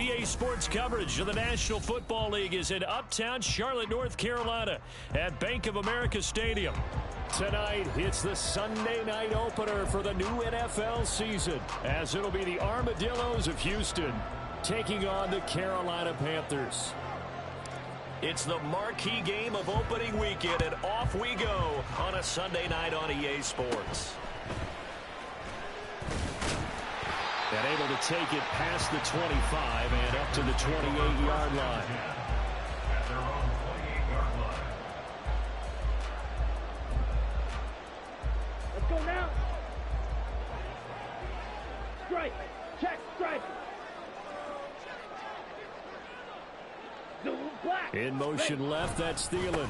EA Sports coverage of the National Football League is in Uptown Charlotte, North Carolina at Bank of America Stadium. Tonight, it's the Sunday night opener for the new NFL season, as it'll be the Armadillos of Houston taking on the Carolina Panthers. It's the marquee game of opening weekend, and off we go on a Sunday night on EA Sports. And able to take it past the 25 and up to the 28-yard line. Let's go now. Strike. Check. Strike. Zoom black. In motion left, that's Thielen.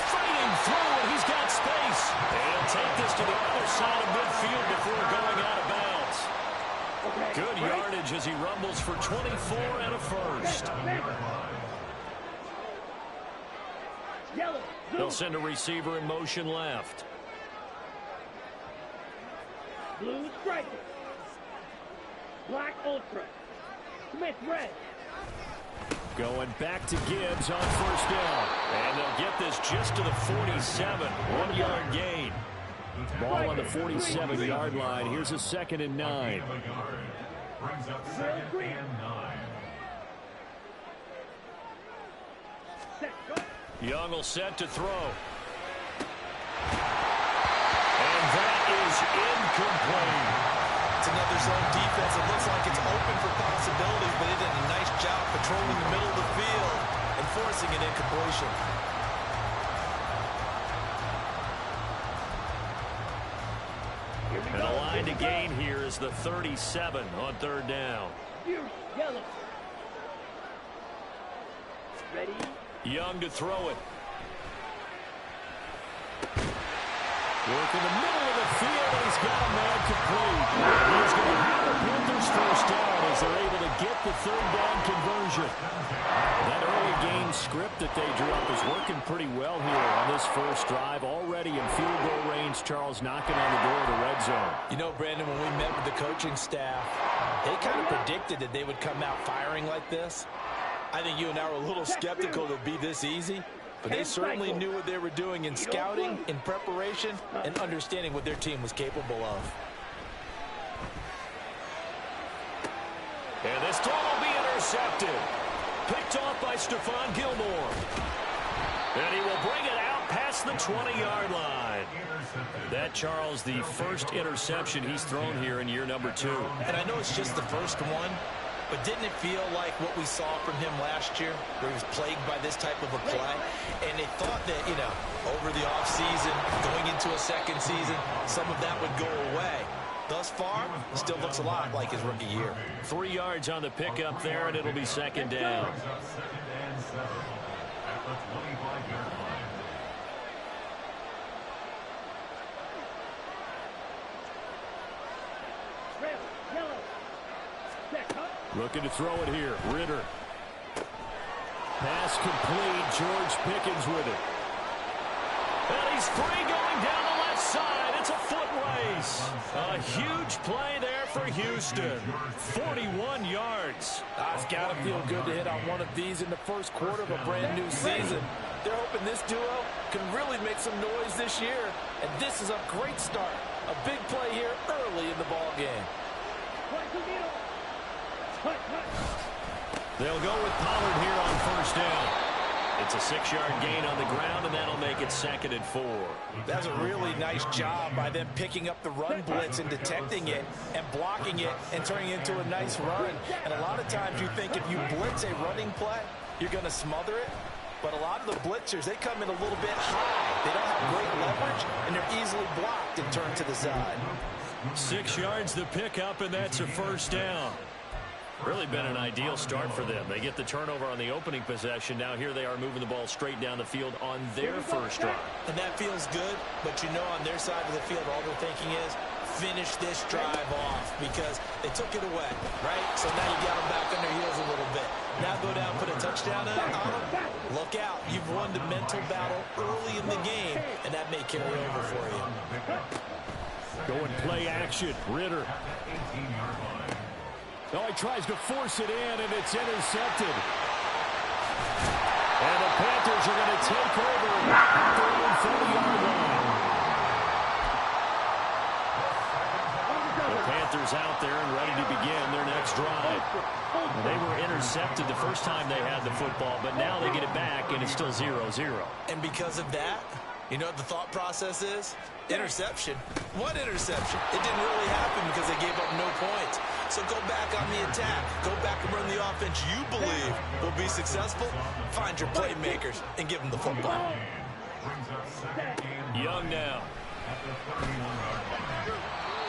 Fighting through, and he's got space. And he'll take this to the other side of midfield before going out of bounds. Okay. Good yardage as he rumbles for 24 and a first. Yellow. They'll send a receiver in motion left. Blue striker. Black ultra. Smith red. Going back to Gibbs on first down. And they'll get this just to the 47. 1-yard gain. Ball on the 47-yard line. Here's a 2nd and 9. Brings up 2nd and 9. Young will set to throw. And that is incomplete. It's another zone defense. It looks like it's open for possibilities, but they did a nice job patrolling the middle of the field and forcing an incompletion. And a line to gain here is the 37 on 3rd down. Yellow. Ready. Young to throw it. Work in the middle of the field, and he's got a man complete. He's going to have the Panthers first down as they're able to get the 3rd down conversion. That early game script that they drew up is working pretty well here on this first drive. Already in field goal range, Charles knocking on the door of the red zone. You know, Brandon, when we met with the coaching staff, they kind of predicted that they would come out firing like this. I think you and I were a little skeptical that it'd be this easy. But they certainly knew what they were doing in scouting, in preparation, and understanding what their team was capable of. And this throw will be intercepted. Picked off by Stephon Gilmore. And he will bring it out past the 20-yard line. That, Charles, the first interception he's thrown here in year number 2. And I know it's just the first one, but didn't it feel like what we saw from him last year, where he was plagued by this type of a play? And they thought that, you know, over the offseason, going into a second season, some of that would go away. Thus far, still looks a lot like his rookie year. 3 yards on the pickup there, and it'll be 2nd down. Looking to throw it here. Ritter. Pass complete. George Pickens with it. And he's free going down the left side. It's a foot race. A huge play there for Houston. 41 yards. It's got to feel good to hit on one of these in the first quarter of a brand new season. They're hoping this duo can really make some noise this year. And this is a great start. A big play here early in the ball game. They'll go with Pollard here on first down. It's a 6-yard gain on the ground, and that'll make it 2nd and 4. That's a really nice job by them picking up the run blitz and detecting it and blocking it and turning it into a nice run. And a lot of times you think if you blitz a running play, you're going to smother it. But a lot of the blitzers, they come in a little bit high. They don't have great leverage, and they're easily blocked and turned to the side. 6 yards the pickup, and that's a first down. Really been an ideal start for them. They get the turnover on the opening possession. Now here they are moving the ball straight down the field on their first drive. And that feels good, but you know on their side of the field, all they're thinking is finish this drive off because they took it away, right? So now you got them back on their heels a little bit. Now go down, put a touchdown on them. Look out. You've won the mental battle early in the game, and that may carry over for you. Going play action. Ritter. Oh, he tries to force it in, and it's intercepted. And the Panthers are going to take over at their own 40-yard line. The Panthers out there and ready to begin their next drive. They were intercepted the first time they had the football, but now they get it back, and it's still 0-0. And because of that, you know what the thought process is? Interception. What interception? It didn't really happen because they gave up no points. So go back on the attack. Go back and run the offense you believe will be successful. Find your playmakers and give them the football. Young now.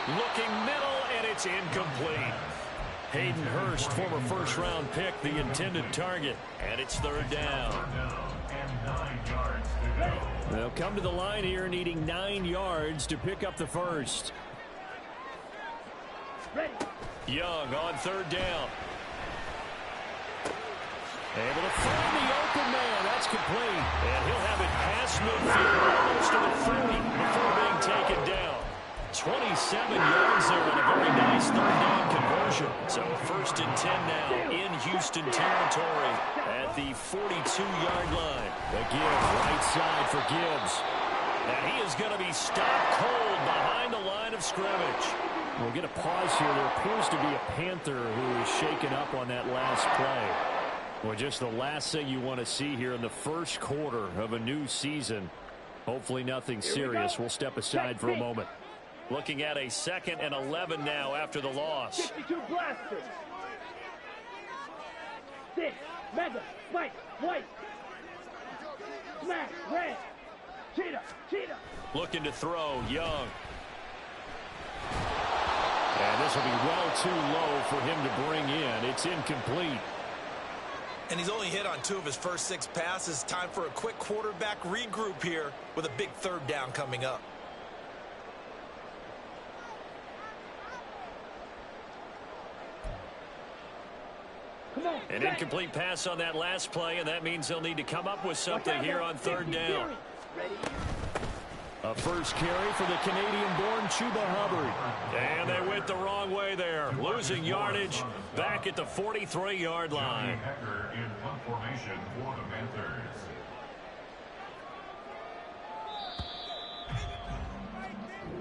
Looking middle, and it's incomplete. Hayden Hurst, former first-round pick, the intended target. And it's third down. They'll come to the line here needing 9 yards to pick up the first. Young on third down. Able to find the open man. That's complete. And he'll have it past midfield, almost to the 30 before being taken down. 27 yards there and a very nice third down conversion. So first and 10 now in Houston territory at the 42-yard line. The give right side for Gibbs. And he is going to be stopped cold behind the line of scrimmage. We'll get a pause here. There appears to be a Panther who is shaken up on that last play. Well, just the last thing you want to see here in the first quarter of a new season. Hopefully nothing serious. We'll step aside for a moment. Looking at a 2nd and 11 now after the loss. 62 blasters. 6, mega, spike, white. Smash, red. Cheetah. Looking to throw, Young. And this will be well too low for him to bring in. It's incomplete. And he's only hit on 2 of his first 6 passes. Time for a quick quarterback regroup here with a big third down coming up. An incomplete pass on that last play, and that means they'll need to come up with something here on third down. A first carry for the Canadian-born Chuba Hubbard. And they went the wrong way there. Losing yardage back at the 43-yard line.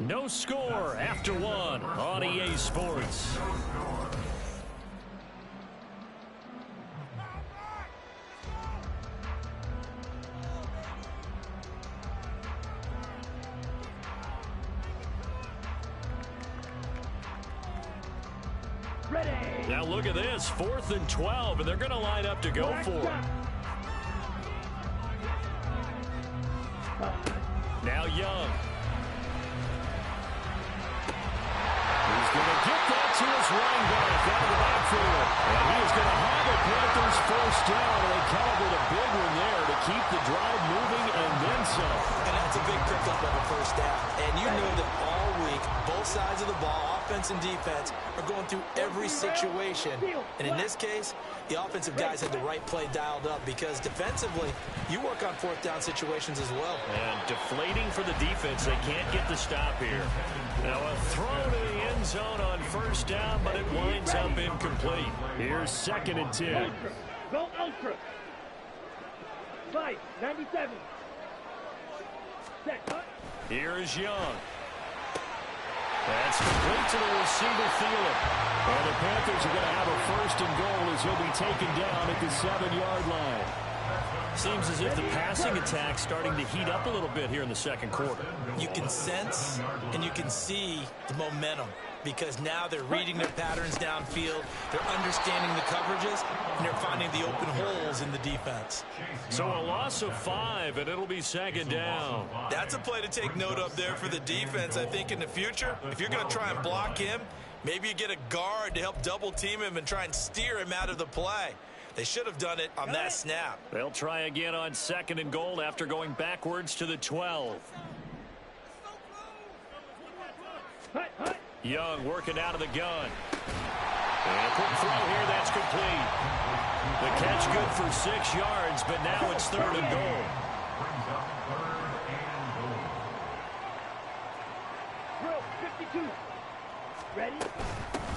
No score after 1 on EA Sports. Now look at this, 4th and 12, and they're going to line up to go for it. Now Young. He's going to get that to his running back out of the backfield. And he is going to have a Panthers first down, and they calibrate a big one there to keep the drive moving and then some. And that's a big pickup of a first down. And you know that all week, both sides of the ball, offense and defense, are going through every situation. And in this case, the offensive guys had the right play dialed up because defensively, you work on 4th down situations as well. And deflating for the defense. They can't get the stop here. Now a throw to the end zone on first down, but it winds up incomplete. Here's 2nd and 10. Go ultra. 5, 97. Set. Here is Young. That's complete to the receiver, Thielen. And the Panthers are going to have a first and goal as he'll be taken down at the 7-yard line. Seems as if the passing attack's starting to heat up a little bit here in the second quarter. You can sense and you can see the momentum because now they're reading their patterns downfield, they're understanding the coverages, and they're finding the open holes in the defense. So a loss of 5, and it'll be 2nd down. That's a play to take note of there for the defense. I think in the future, if you're going to try and block him, maybe you get a guard to help double team him and try and steer him out of the play. They should have done it on that snap. They'll try again on 2nd and goal after going backwards to the 12. Young working out of the gun. And a quick throw here, that's complete. The catch good for 6 yards, but now it's 3rd and goal. 52. Ready?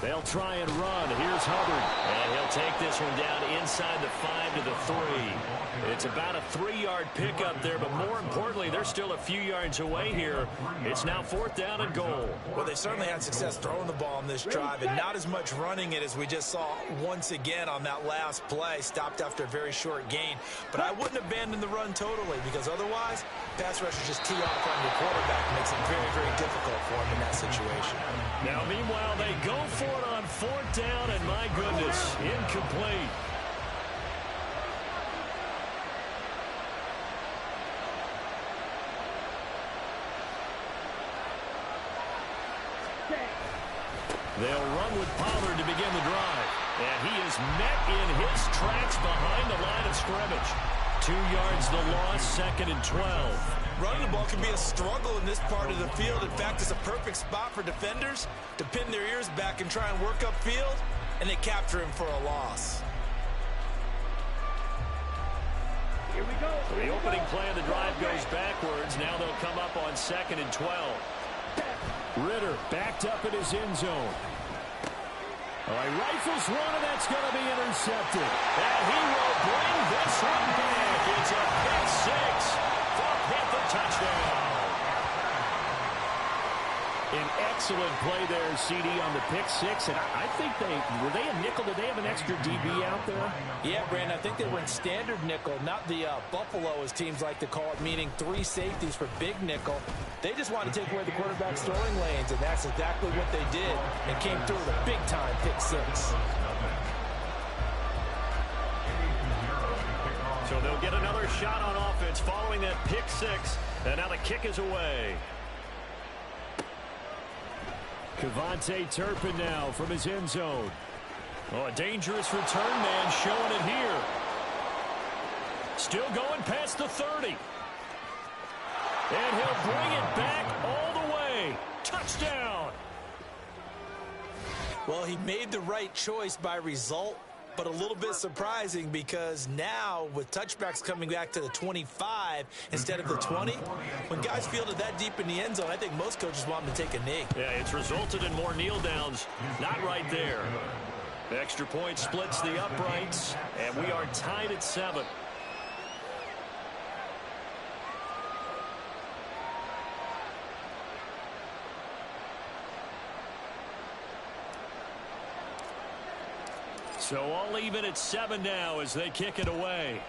They'll try and run. Here's Hubbard. And he'll take this one down inside the 5 to the 3. It's about a 3-yard pickup there, but more importantly, they're still a few yards away here. It's now 4th down and goal. Well, they certainly had success throwing the ball on this drive and not as much running it as we just saw once again on that last play. Stopped after a very short gain. But I wouldn't abandon the run totally because otherwise, pass rushers just tee off on your quarterback. It makes it very, very difficult for him in that situation. Now, meanwhile, they go for it on 4th down, and my goodness, incomplete. They'll run with Pollard to begin the drive. And he is met in his tracks behind the line of scrimmage. 2 yards the loss, 2nd and 12. Running the ball can be a struggle in this part of the field. In fact, it's a perfect spot for defenders to pin their ears back and try and work upfield, and they capture him for a loss. Here we go. The opening play of the drive goes backwards. Now they'll come up on 2nd and 12. Ritter backed up in his end zone. All right, rifles one, and that's going to be intercepted. And he will bring this one back. It's a pick 6 for Panther touchdown. An excellent play there, CD, on the pick 6. And I think were they a nickel? Did they have an extra DB out there? Yeah, Brandon, I think they were in standard nickel, not the Buffalo, as teams like to call it, meaning 3 safeties for big nickel. They just wanted to take away the quarterback's throwing lanes, and that's exactly what they did, and came through with a big-time pick 6. So they'll get another shot on offense following that pick 6, and now the kick is away. Kevontae Turpin now from his end zone. Oh, a dangerous return man showing it here. Still going past the 30. And he'll bring it back all the way. Touchdown. Well, he made the right choice by result, but a little bit surprising because now with touchbacks coming back to the 25 instead of the 20, when guys fielded that deep in the end zone, I think most coaches want them to take a knee. Yeah, it's resulted in more kneel downs. Not right there. The extra point splits the uprights, and we are tied at 7. So all even at 7 now as they kick it away.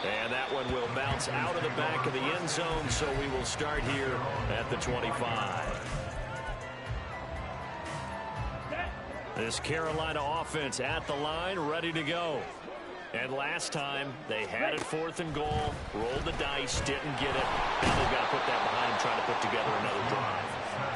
And that one will bounce out of the back of the end zone, so we will start here at the 25. This Carolina offense at the line, ready to go. And last time, they had it 4th and goal, rolled the dice, didn't get it. Now they've got to put that behind them, trying to put together another drive.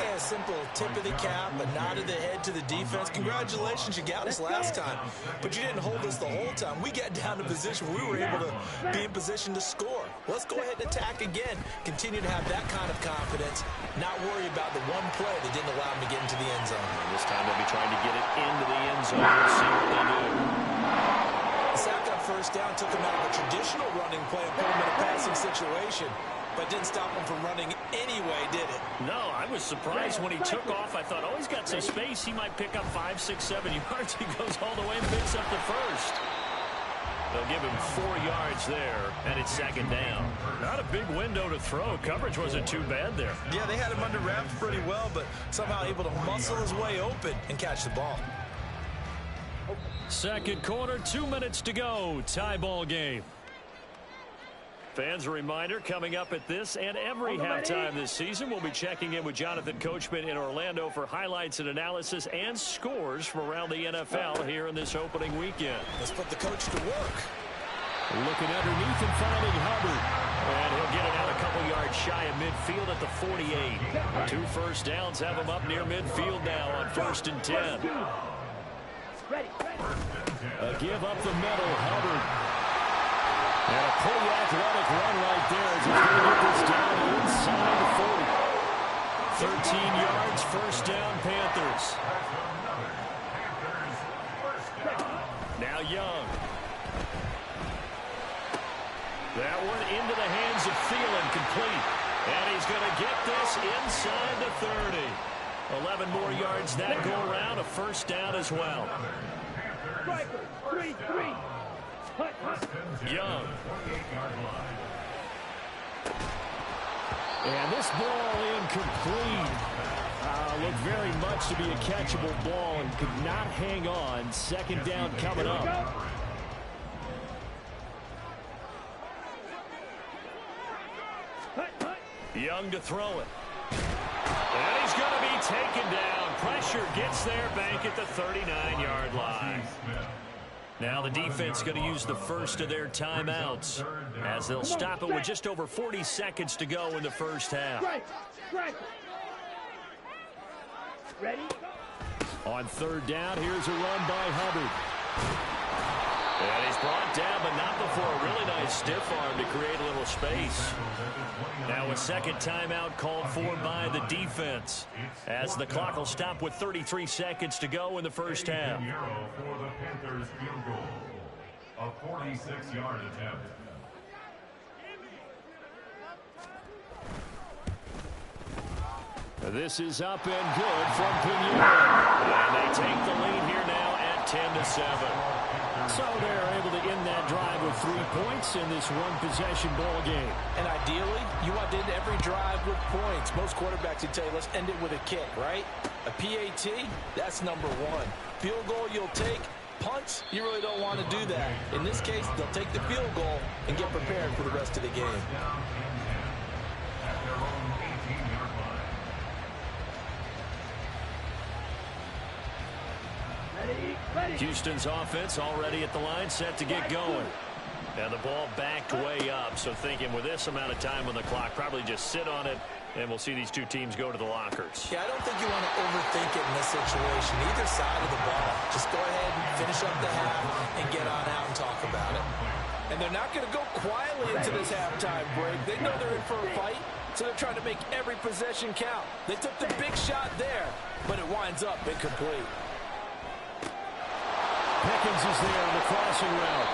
Yeah, a simple tip of the cap, a nod of the head to the defense. Congratulations, you got us last time. But you didn't hold us the whole time. We got down to position where we were able to be in position to score. Let's go ahead and attack again. Continue to have that kind of confidence. Not worry about the one play that didn't allow them to get into the end zone. And this time they'll be trying to get it into the end zone. We'll see what they do. The sack on 1st down took him out of a traditional running play and put him in a passing situation. But didn't stop him from running anyway, did it? No, I was surprised when he took off. I thought, oh, he's got some space. He might pick up 5, 6, 7 yards. He goes all the way and picks up the 1st. They'll give him 4 yards there, and it's 2nd down. Not a big window to throw. Coverage wasn't too bad there. Yeah, they had him under wraps pretty well, but somehow able to muscle his way open and catch the ball. 2nd quarter, 2 minutes to go. Tie ball game. Fans, a reminder, coming up at this and every halftime this season, we'll be checking in with Jonathan Coachman in Orlando for highlights and analysis and scores from around the NFL here in this opening weekend. Let's put the coach to work. Looking underneath and finding Hubbard. And he'll get it out a couple yards shy of midfield at the 48. 2 first downs have him up near midfield now on 1st and 10. A give up the middle, Hubbard. And a pretty athletic run right there as he's going to get this down inside the 40. 13 yards, 1st down, Panthers. Now Young. That one into the hands of Thielen, complete. And he's going to get this inside the 30. 11 more yards that go around, a first down as well. Striker, 3-3. Hut, hut. Young. And this ball incomplete. Looked very much to be a catchable ball and could not hang on. Second down coming up. Hut, hut. Young to throw it. And he's going to be taken down. Pressure gets there, Bank at the 39-yard line. Now the defense going to use the first of their timeouts as they'll stop it with just over 40 seconds to go in the first half. Strike. Ready? On third down, here's a run by Hubbard. And he's brought down, but not before a really nice stiff arm to create a little space. Now a second timeout called for by the defense as the clock will stop with 33 seconds to go in the first half. For the Panthers field goal, a 46-yard attempt. This is up and good from Pinheiro. And they take the lead here now at 10-7. So they're able to end that drive with 3 points in this one-possession ball game. And ideally, you want to end every drive with points. Most quarterbacks would tell you, let's end it with a kick, right? A PAT, that's number one. Field goal you'll take. Punts, you really don't want to do that. In this case, they'll take the field goal and get prepared for the rest of the game. Houston's offense already at the line, set to get going. And the ball backed way up, so thinking with this amount of time on the clock, probably just sit on it, and we'll see these two teams go to the lockers. Yeah, I don't think you want to overthink it in this situation, either side of the ball. Just go ahead and finish up the half and get on out and talk about it. And they're not going to go quietly into this halftime break. They know they're in for a fight, so they're trying to make every possession count. They took the big shot there, but it winds up incomplete. Pickens is there on the crossing route.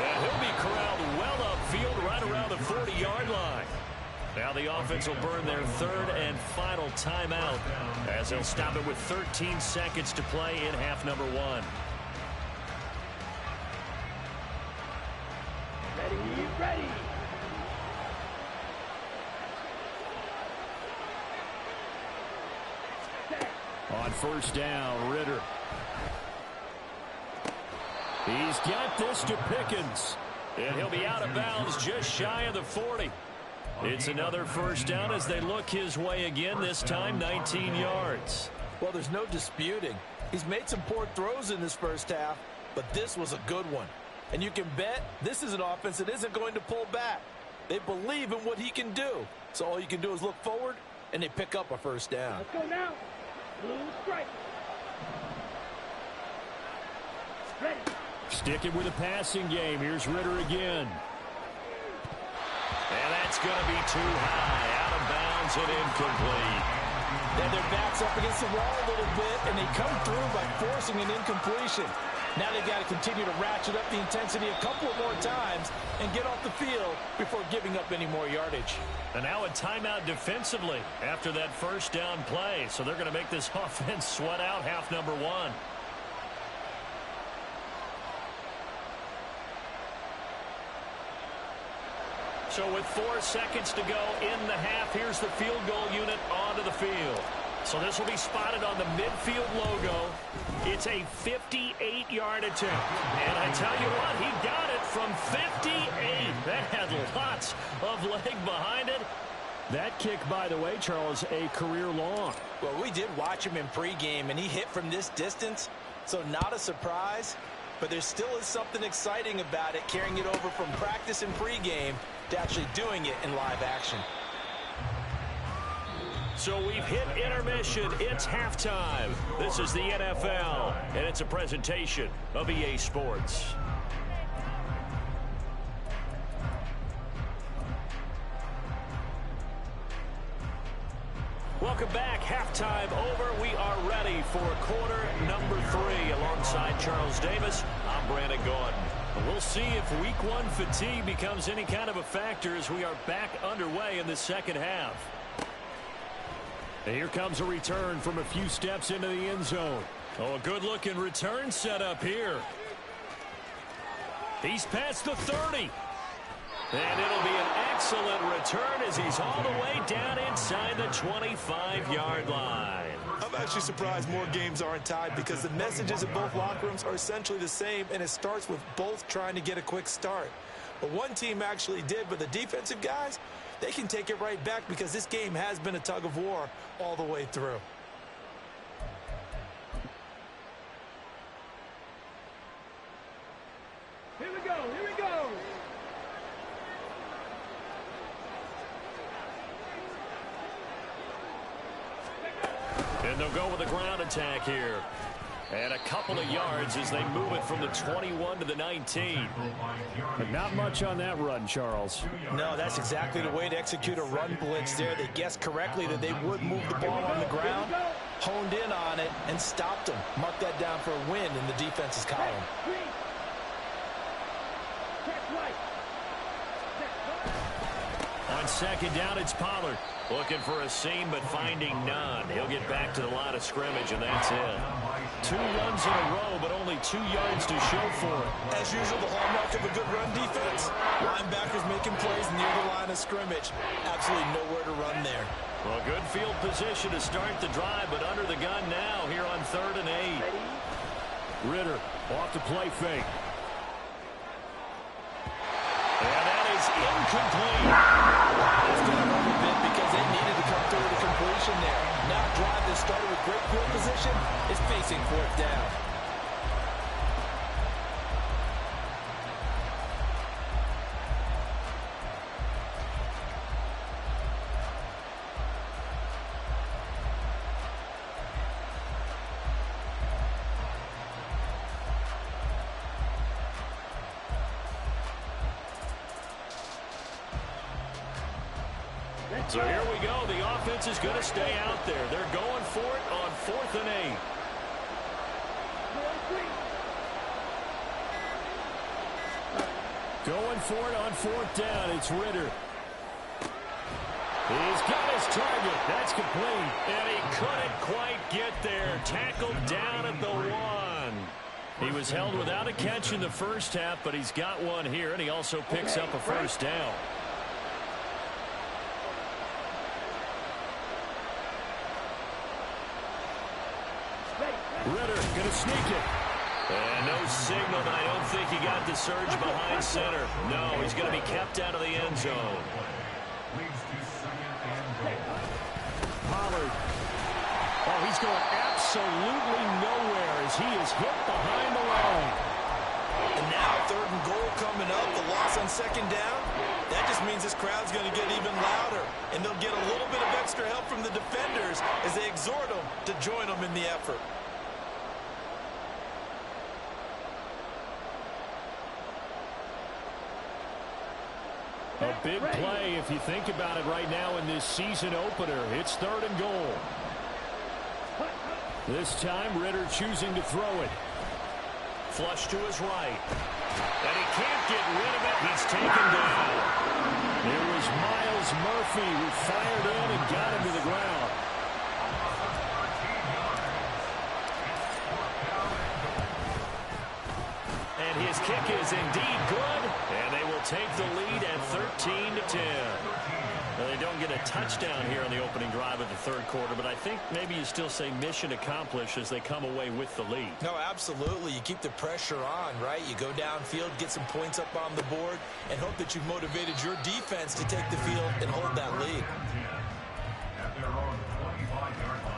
And he'll be corralled well upfield right around the 40-yard line. Now the offense will burn their third and final timeout as they'll stop it with 13 seconds to play in half number one. Ready. On first down, Ritter. He's got this to Pickens. And he'll be out of bounds just shy of the 40. It's another first down as they look his way again, this time 19 yards. Well, there's no disputing. He's made some poor throws in this first half, but this was a good one. And you can bet this is an offense that isn't going to pull back. They believe in what he can do. So all you can do is look forward, and they pick up a first down. Let's go now. Blue strike. Ready. Sticking with the passing game. Here's Ritter again. And that's going to be too high. Out of bounds and incomplete. And their back's up against the wall a little bit, and they come through by forcing an incompletion. Now they've got to continue to ratchet up the intensity a couple of more times and get off the field before giving up any more yardage. And now a timeout defensively after that first down play. So they're going to make this offense sweat out half number one. So with 4 seconds to go in the half, here's the field goal unit onto the field. So this will be spotted on the midfield logo. It's a 58-yard attempt. And I tell you what, he got it from 58. That had lots of leg behind it. That kick, by the way, Charles, a career long. Well, we did watch him in pregame, and he hit from this distance, so not a surprise. But there still is something exciting about it, carrying it over from practice and pregame to actually doing it in live action. So we've hit intermission. It's halftime. This is the NFL, and it's a presentation of EA Sports. Welcome back. Halftime over. We are ready for quarter number 3. Alongside Charles Davis, I'm Brandon Gordon. We'll see if week one fatigue becomes any kind of a factor as we are back underway in the second half. And here comes a return from a few steps into the end zone. Oh, a good-looking return set up here. He's past the 30. And it'll be an excellent return as he's all the way down inside the 25-yard line. I'm actually surprised more games aren't tied because the messages in both locker rooms are essentially the same, and it starts with both trying to get a quick start. But one team actually did, but the defensive guys, they can take it right back because this game has been a tug of war all the way through. Here we go, here we go. And they'll go with a ground attack here. And a couple of yards as they move it from the 21 to the 19. But not much on that run, Charles. No, that's exactly the way to execute a run blitz there. They guessed correctly that they would move the ball on the ground, honed in on it, and stopped them. Mark that down for a win in the defense's column. On second down, it's Pollard. Looking for a seam, but finding none. He'll get back to the line of scrimmage, and that's it. 2 runs in a row, but only 2 yards to show for it. As usual, the hallmark of a good run defense. Linebackers making plays near the line of scrimmage. Absolutely nowhere to run there. Well, good field position to start the drive, but under the gun now here on 3rd and 8. Ritter off the play fake. And that is incomplete. It's going to hurt a bit because they needed to come through with a completion there. Now a drive that started with great field position is facing 4th down. So here we go. The offense is going to stay out there. They're going for it on 4th and 8. Going for it on 4th down. It's Ritter. He's got his target. That's complete. And he couldn't quite get there. Tackled down at the 1. He was held without a catch in the first half, but he's got one here, and he also picks up a first down. Ritter going to sneak it. And no signal, but I don't think he got the surge behind center. No, he's going to be kept out of the end zone. Pollard. Oh, he's going absolutely nowhere as he is hit behind the line. And now 3rd and goal coming up. The loss on 2nd down. That just means this crowd's going to get even louder. And they'll get a little bit of extra help from the defenders as they exhort them to join them in the effort. A big play if you think about it right now in this season opener. It's 3rd and goal. This time Ritter choosing to throw it. Flush to his right. And he can't get rid of it. He's taken down. There was Miles Murphy who fired in and got him to the ground. And his kick is indeed good. And they will take the lead at 13-10. Well, they don't get a touchdown here on the opening drive of the 3rd quarter, but I think maybe you still say mission accomplished as they come away with the lead. No, absolutely. You keep the pressure on, right? You go downfield, get some points up on the board, and hope that you've motivated your defense to take the field and hold that lead. At their own 25-yard line.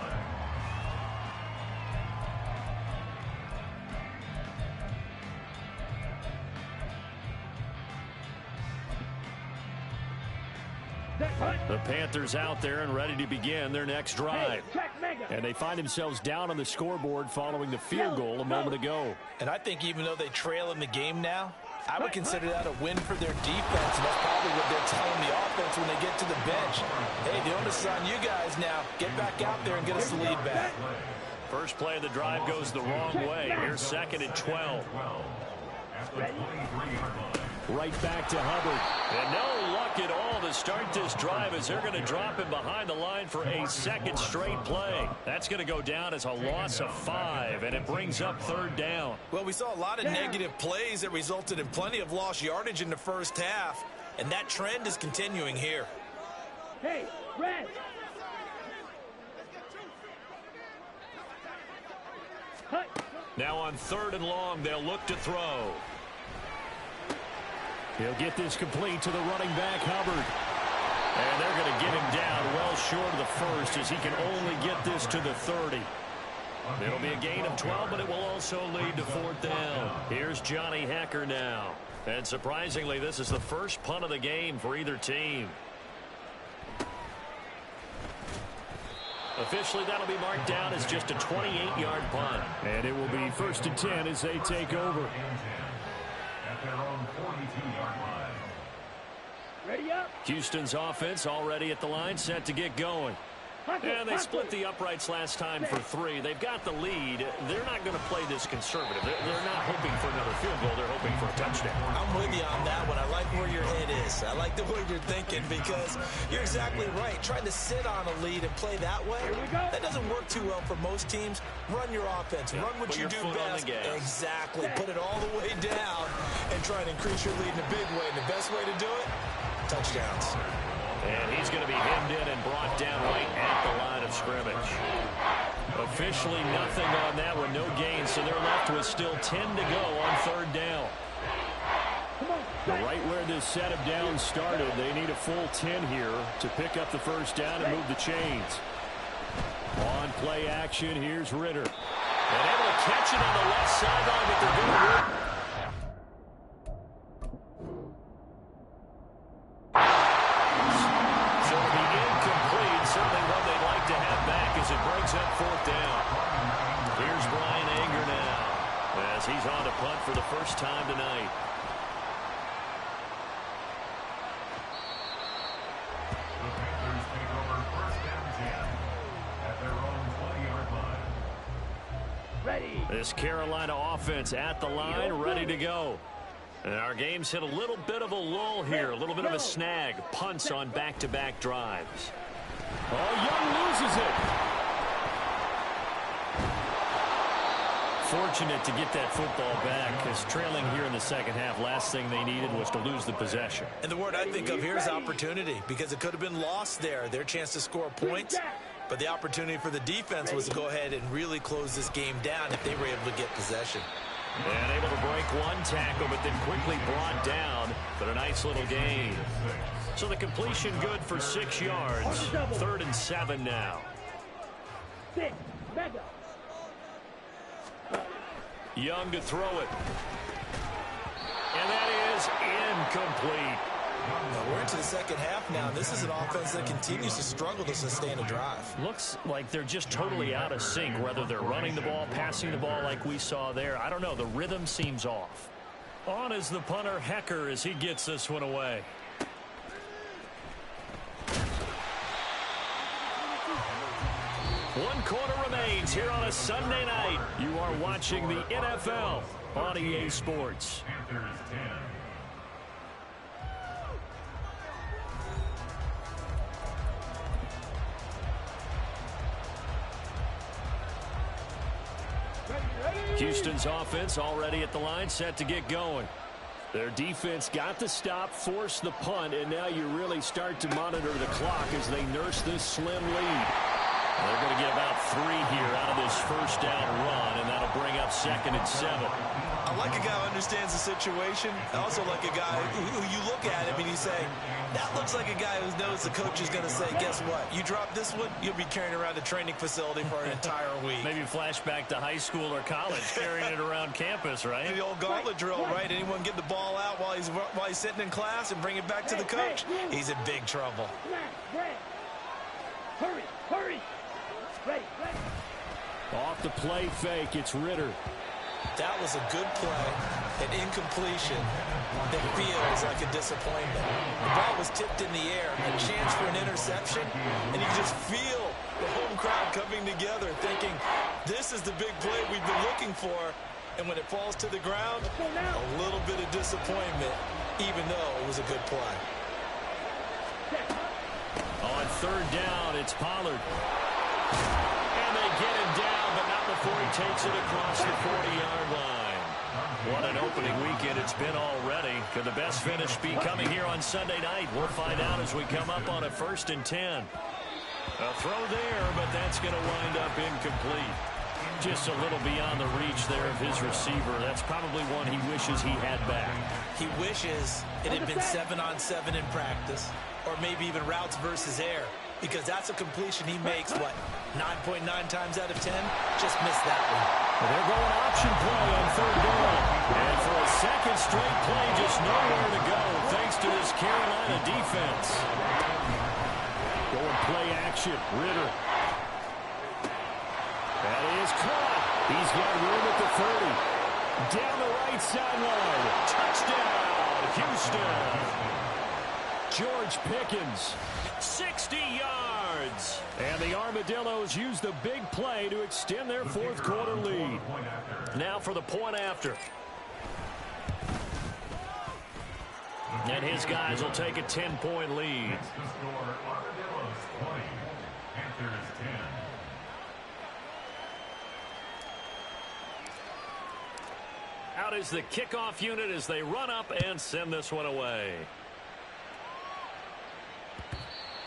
The Panthers out there and ready to begin their next drive. And they find themselves down on the scoreboard following the field goal a moment ago. And I think even though they trail in the game now, I would consider that a win for their defense, and that's probably what they're telling the offense when they get to the bench. Hey, the onus is on you guys now. Get back out there and get us the lead back. First play of the drive goes the wrong way. Here's 2nd and 12. at the 23-yard line. Right back to Hubbard. And no luck at all to start this drive as they're going to drop him behind the line for a second straight play. That's going to go down as a loss of 5, and it brings up third down. Well, we saw a lot of negative plays that resulted in plenty of lost yardage in the first half, and that trend is continuing here. Hey, red. Now on 3rd and long, they'll look to throw. He'll get this complete to the running back, Hubbard. And they're going to get him down well short of the first as he can only get this to the 30. It'll be a gain of 12, but it will also lead to 4th down. Here's Johnny Hecker now. And surprisingly, this is the first punt of the game for either team. Officially, that'll be marked down as just a 28-yard punt. And it will be 1st and 10 as they take over. At their own 42-yard line. Ready up. Houston's offense already at the line, set to get going. And they split the uprights last time for 3. They've got the lead. They're not going to play this conservative. They're not hoping for another field goal. They're hoping for a touchdown. I'm with you on that one. I like where your head is. I like the way you're thinking because you're exactly right. Trying to sit on a lead and play that way, that doesn't work too well for most teams. Run your offense. Run what you do best. Exactly. Put it all the way down and try and increase your lead in a big way. And the best way to do it, touchdowns. And he's going to be hemmed in and brought down right at the line of scrimmage. Officially nothing on that one, no gain, so they're left with still 10 to go on 3rd down. Right where this set of downs started, they need a full 10 here to pick up the first down and move the chains. On play action, here's Ritter. And able to catch it on the left sideline, but they're going to it brings up 4th down. Here's Brian Anger now as he's on to punt for the first time tonight. The Panthers take over 1st and 10 at their own 20-yard line. Ready. This Carolina offense at the line, ready to go. And our game's hit a little bit of a lull here, a little bit of a snag. Punts on back-to-back drives. Oh, Young loses it. Fortunate to get that football back because trailing here in the second half, last thing they needed was to lose the possession. And the word I think of here is opportunity because it could have been lost there, their chance to score points. But the opportunity for the defense was to go ahead and really close this game down if they were able to get possession. And able to break one tackle, but then quickly brought down. But a nice little gain. So the completion good for 6 yards. 3rd and 7 now. 6, mega. Young to throw it. And that is incomplete. We're into the second half now. This is an offense that continues to struggle to sustain a drive. Looks like they're just totally out of sync, whether they're running the ball, passing the ball like we saw there. I don't know. The rhythm seems off. On is the punter, Hecker, as he gets this one away. One quarter remains here on a Sunday night. You are watching the NFL on EA Sports. Panthers 10. Houston's offense already at the line, set to get going. Their defense got the stop, forced the punt, and now you really start to monitor the clock as they nurse this slim lead. They're going to get about 3 here out of this first down run, and that'll bring up 2nd and 7. I like a guy who understands the situation. I also like a guy who you look at him and you say, that looks like a guy who knows the coach is going to say, guess what? You drop this one, you'll be carrying around the training facility for an entire week. Maybe flashback to high school or college, carrying it around campus, right? The old gauntlet drill, right? Anyone get the ball out while he's sitting in class and bring it back to the coach? He's in big trouble. Hurry, hurry. Ready, ready. Off the play fake, it's Ritter. That was a good play, an incompletion that feels like a disappointment. The ball was tipped in the air, a chance for an interception, and you just feel the home crowd coming together thinking, this is the big play we've been looking for, And when it falls to the ground, a little bit of disappointment, even though it was a good play. On third down, it's Pollard. And they get him down, but not before he takes it across the 40-yard line. What an opening weekend it's been already. Could the best finish be coming here on Sunday night? We'll find out as we come up on a 1st and 10. A throw there, but that's going to wind up incomplete. Just a little beyond the reach there of his receiver. That's probably one he wishes he had back. He wishes it had been 7-on-7 in practice, or maybe even routes versus air, because that's a completion he makes, what, 9.9 times out of 10? Just missed that one. Well, they're going option play on third down. And for a second straight play, just nowhere to go, thanks to this Carolina defense. Going play action, Ritter. That is caught. He's got room at the 30. Down the right sideline. Touchdown, Houston. George Pickens, 60 yards. And the Armadillos use the big play to extend their fourth quarter lead. Now for the point after. And his guys will take a 10-point lead. Armadillos 20, Panthers 10. Out is the kickoff unit as they run up and send this one away.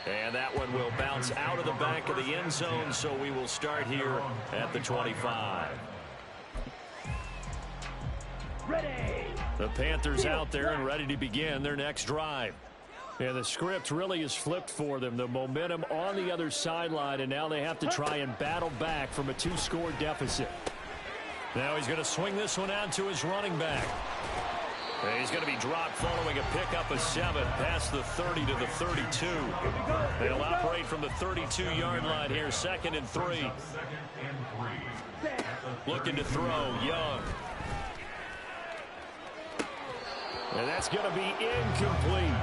And that one will bounce out of the back of the end zone, so we will start here at the 25. Ready. The Panthers out there and ready to begin their next drive. And the script really is flipped for them. The momentum on the other sideline, and now they have to try and battle back from a 2-score deficit. Now he's going to swing this one out to his running back. And he's going to be dropped following a pickup of 7 past the 30 to the 32. They'll operate from the 32-yard line here, 2nd and 3. Looking to throw, Young. And that's going to be incomplete.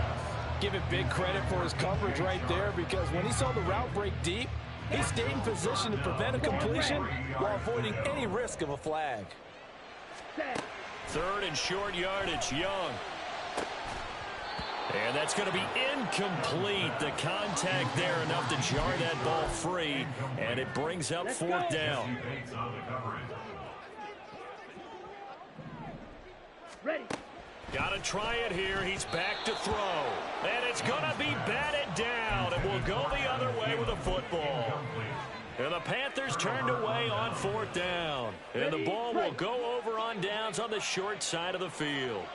Give it big credit for his coverage right there, because when he saw the route break deep, he stayed in position to prevent a completion while avoiding any risk of a flag. 3rd and short yardage, Young. And that's going to be incomplete. The contact there enough to jar that ball free, and it brings up 4th down. Ready. Got to try it here. He's back to throw. And it's going to be batted down. It will go the other way with a football. And the Panthers turned away on 4th down. And the ball will go over on downs on the short side of the field.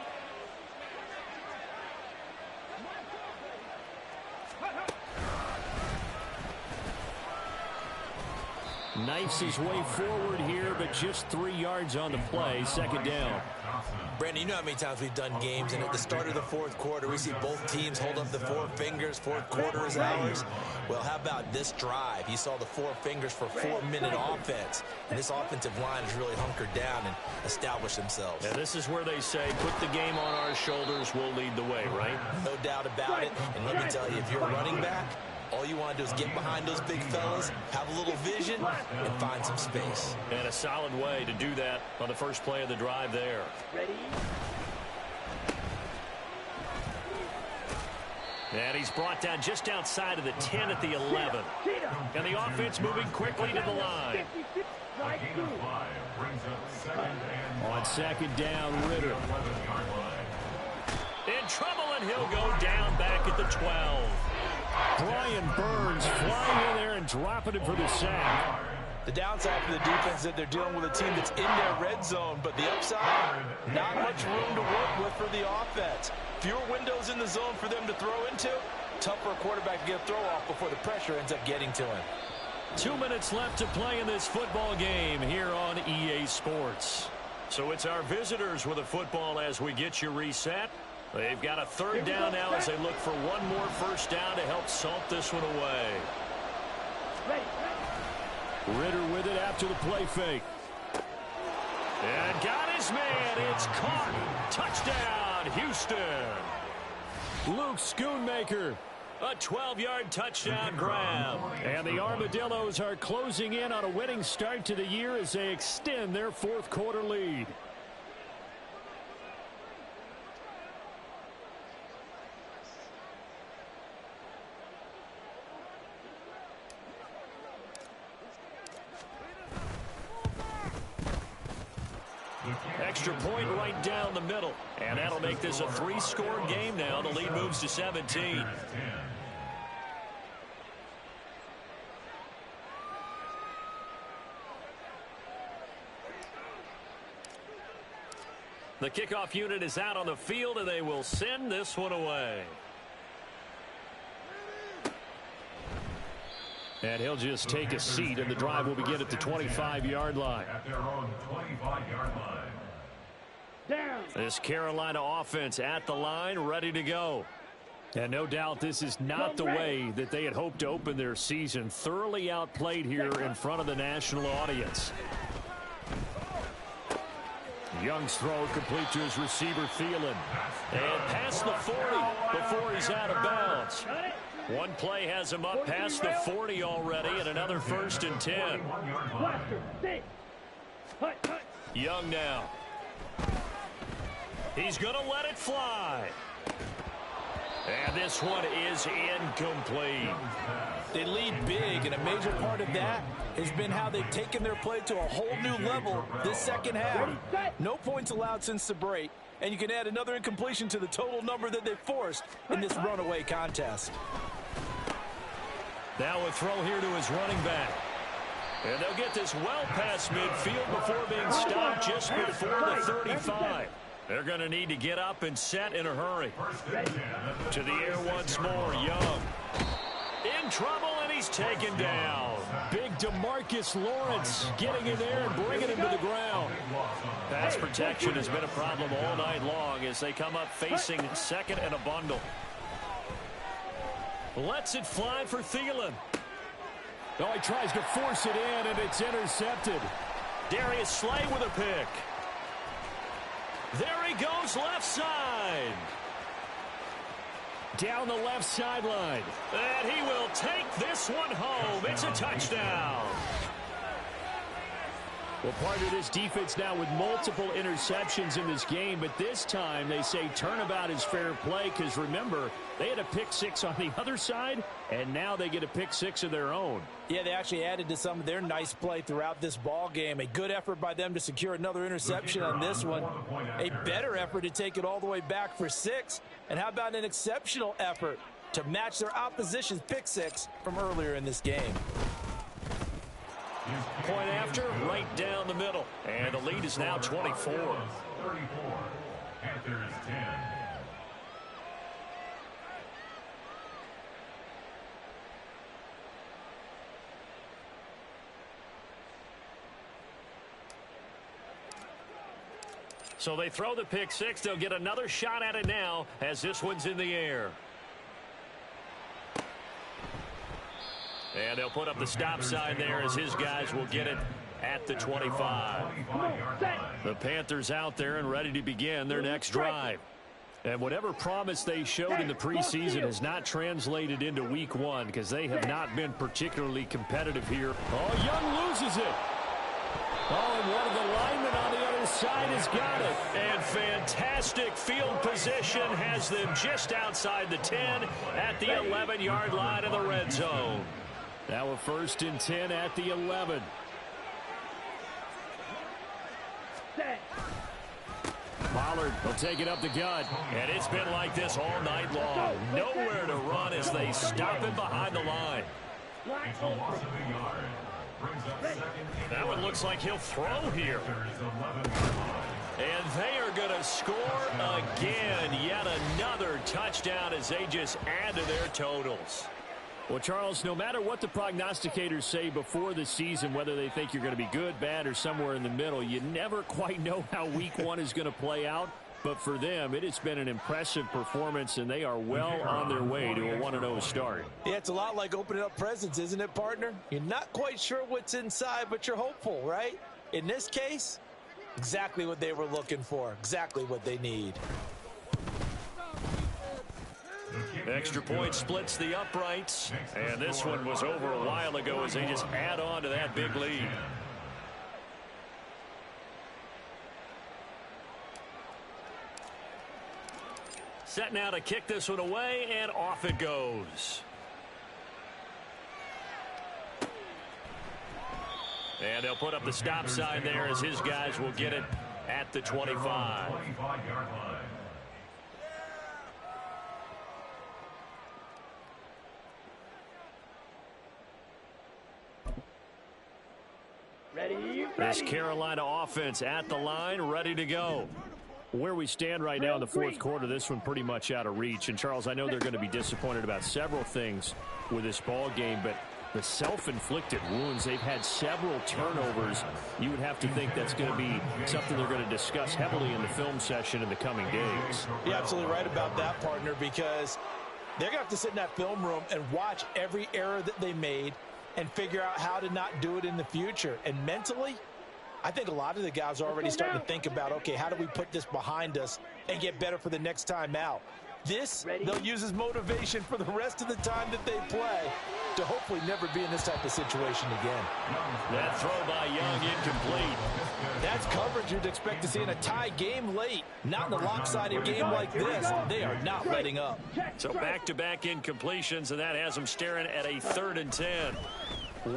Knifes his way forward here, but just 3 yards on the play. 2nd down. Brandon, you know how many times we've done games, and at the start of the 4th quarter, we see both teams hold up the 4 fingers. 4th quarter is ours. Well, how about this drive? You saw the 4 fingers for 4-minute offense. And this offensive line has really hunkered down and established themselves. And this is where they say, put the game on our shoulders, we'll lead the way, right? No doubt about it. And let me tell you, if you're a running back, all you want to do is get behind those big fellas, have a little vision, and find some space. And a solid way to do that on the first play of the drive there. Ready. And he's brought down just outside of the 10 at the 11. And the offense moving quickly to the line. On 2nd down, Ritter. In trouble, and he'll go down back at the 12. Brian Burns flying in there and dropping him for the sack. The downside for the defense is that they're dealing with a team that's in their red zone, but the upside, not much room to work with for the offense. Fewer windows in the zone for them to throw into. Tough for a quarterback to get a throw off before the pressure ends up getting to him. 2 minutes left to play in this football game here on EA Sports. So it's our visitors with a football as we get you reset. They've got a 3rd down now as they look for one more 1st down to help salt this one away. Ritter with it after the play fake. And got his man. It's caught. Touchdown, Houston. Luke Schoonmaker A 12-yard touchdown grab. And the Armadillos are closing in on a winning start to the year as they extend their fourth quarter lead. Extra point right down the middle. And that'll make this a three-score game now. The lead moves to 17. The kickoff unit is out on the field, and they will send this one away. And he'll just take a seat, and the drive will begin at the 25-yard line. At their own 25-yard line. Down. This Carolina offense at the line, ready to go. And no doubt this is not the way that they had hoped to open their season. Thoroughly outplayed here in front of the national audience. Young's throw complete to his receiver, Thielen. And past the 40 before he's out of bounds. One play has him up past the 40 already, and another 1st and 10. Young now. He's going to let it fly. And this one is incomplete. They lead big, and a major part of that has been how they've taken their play to a whole new level this second half. No points allowed since the break, and you can add another incompletion to the total number that they forced in this runaway contest. Now a throw here to his running back. And they'll get this well past midfield before being stopped just before the 35. They're going to need to get up and set in a hurry. To the air once more, Young. In trouble, and he's taken down. Big DeMarcus Lawrence getting in there and bringing him to the ground. Pass protection has been a problem all night long as they come up facing second and a bundle. Lets it fly for Thielen. Oh, he tries to force it in, and it's intercepted. Darius Slay with a pick. There he goes, left side. Down the left sideline. And he will take this one home. It's a touchdown. Well, part of this defense now with multiple interceptions in this game, but this time they say turnabout is fair play because, remember, they had a pick six on the other side, and now they get a pick six of their own. Yeah, they actually added to some of their nice play throughout this ball game. A good effort by them to secure another interception on this one. A better effort to take it all the way back for 6. And how about an exceptional effort to match their opposition's pick six from earlier in this game? Point after, right down the middle. And the lead is now 24. 34. Panthers 10. So they throw the pick six. They'll get another shot at it now as this one's in the air. And they'll put up the stop sign there as his guys will get it at the 25. The Panthers out there and ready to begin their next drive. And whatever promise they showed in the preseason has not translated into week 1 because they have not been particularly competitive here. Oh, Young loses it. Oh, and one of the linemen on the other side has got it. And fantastic field position has them just outside the 10 at the 11-yard line of the red zone. Now a 1st and 10 at the 11. Pollard will take it up the gut. And it's been like this all night long. Nowhere to run as they stop him behind the line. It's a loss of a yard. Brings up 2nd. That one looks like he'll throw here. And they are going to score again. Yet another touchdown as they just add to their totals. Well, Charles, no matter what the prognosticators say before the season, whether they think you're going to be good, bad, or somewhere in the middle, you never quite know how week 1 is going to play out. But for them, it has been an impressive performance, and they are well on their way to a 1-0 start. Yeah, it's a lot like opening up presents, isn't it, partner? You're not quite sure what's inside, but you're hopeful, right? In this case, exactly what they were looking for, exactly what they need. The Extra point splits the uprights. And this one was over a while ago as they just add on to that big lead. Set now to kick this one away, and off it goes. And they'll put up the stop sign there as his guys will get it at the 25. 25-yard line. This Carolina offense at the line, ready to go. Where we stand right now in the fourth quarter, this one pretty much out of reach. And, Charles, I know they're going to be disappointed about several things with this ball game, but the self-inflicted wounds, they've had several turnovers. You would have to think that's going to be something they're going to discuss heavily in the film session in the coming days. You're absolutely right about that, partner, because they're going to have to sit in that film room and watch every error that they made and figure out how to not do it in the future. And mentally, I think a lot of the guys are already starting to think about, okay, how do we put this behind us and get better for the next time out? This, they'll use as motivation for the rest of the time that they play to hopefully never be in this type of situation again. That throw by Young incomplete. That's coverage you'd expect to see in a tie game late. Not in a lopsided game like this. They are not letting up. So back-to-back incompletions, and that has them staring at a 3rd and 10.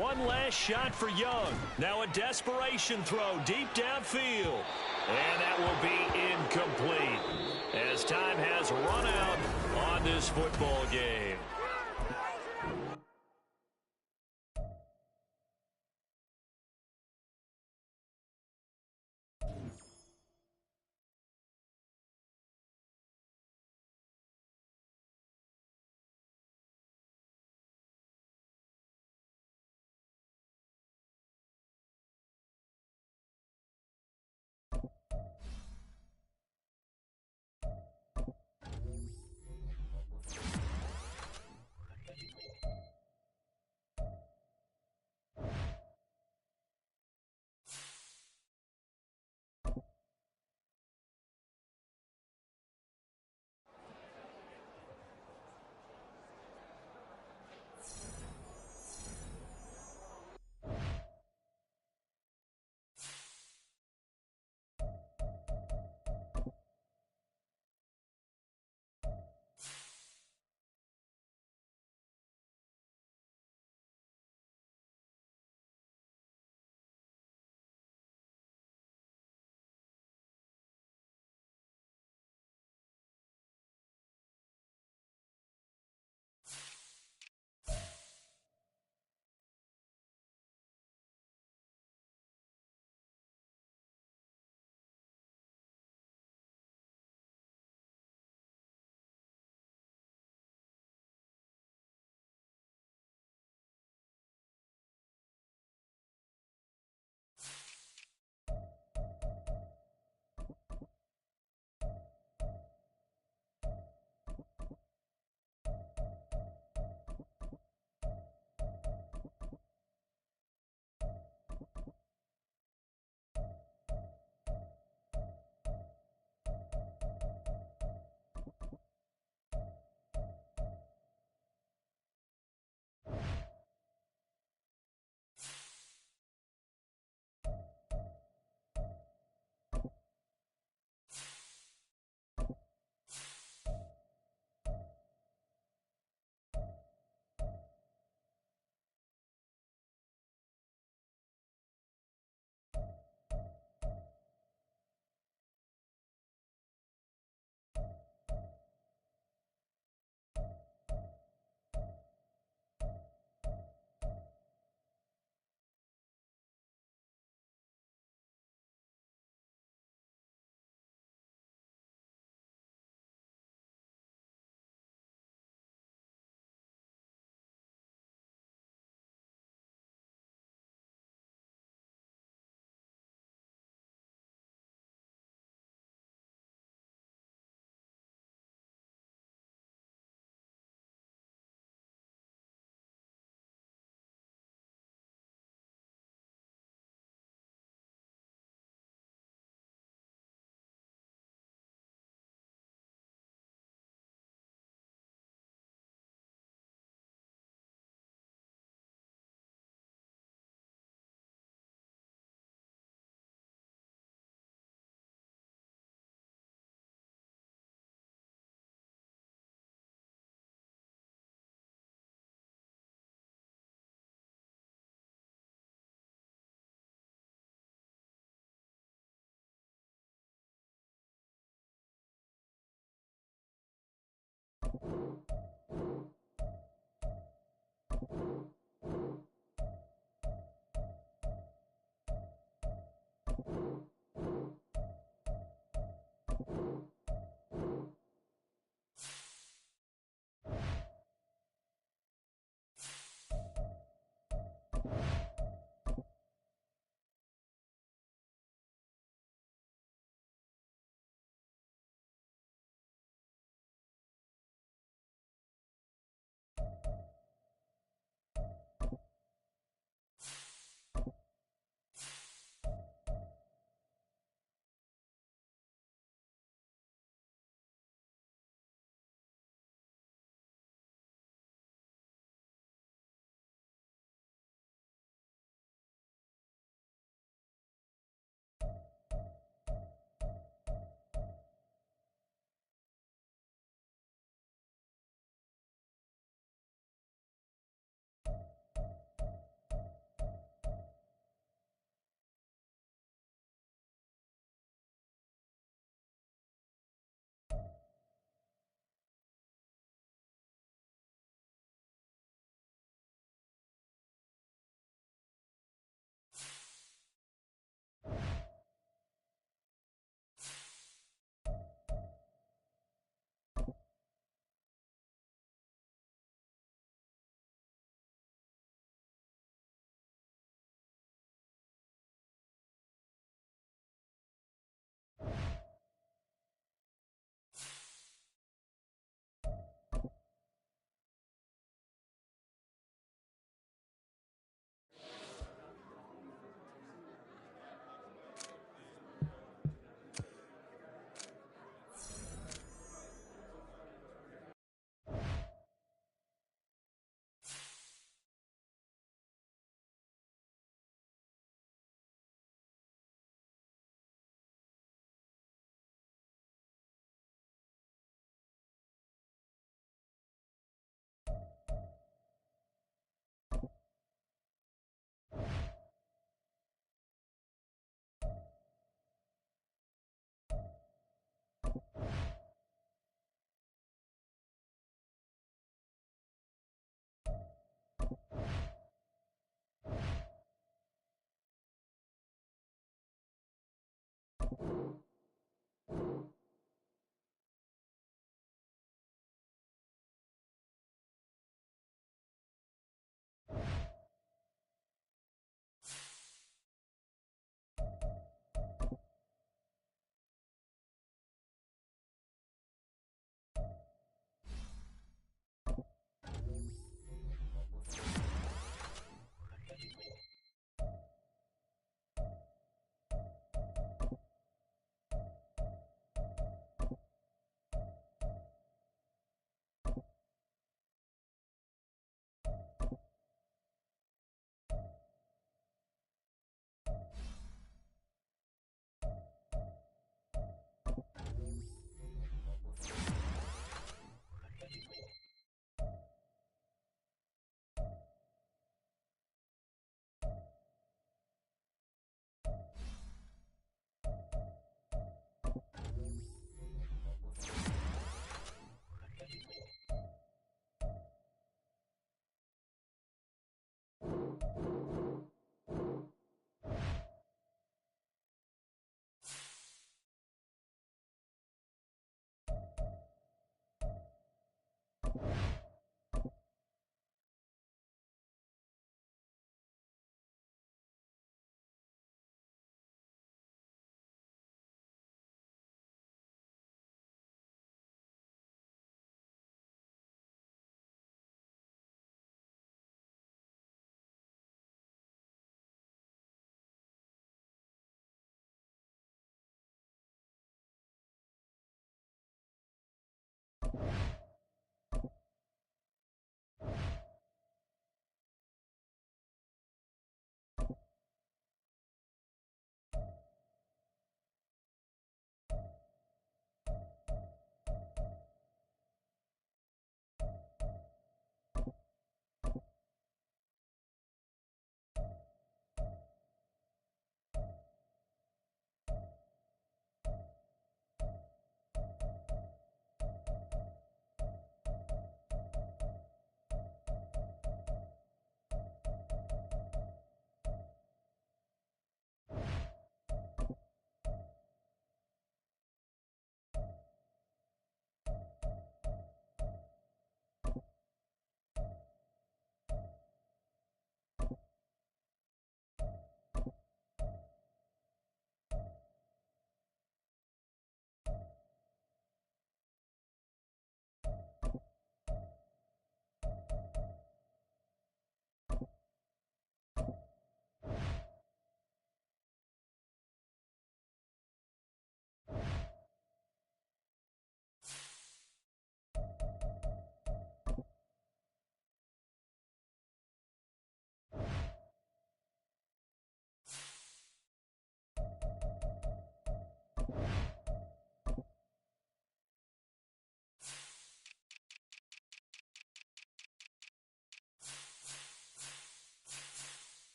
One last shot for Young. Now a desperation throw deep downfield. And that will be incomplete as time has run out on this football game.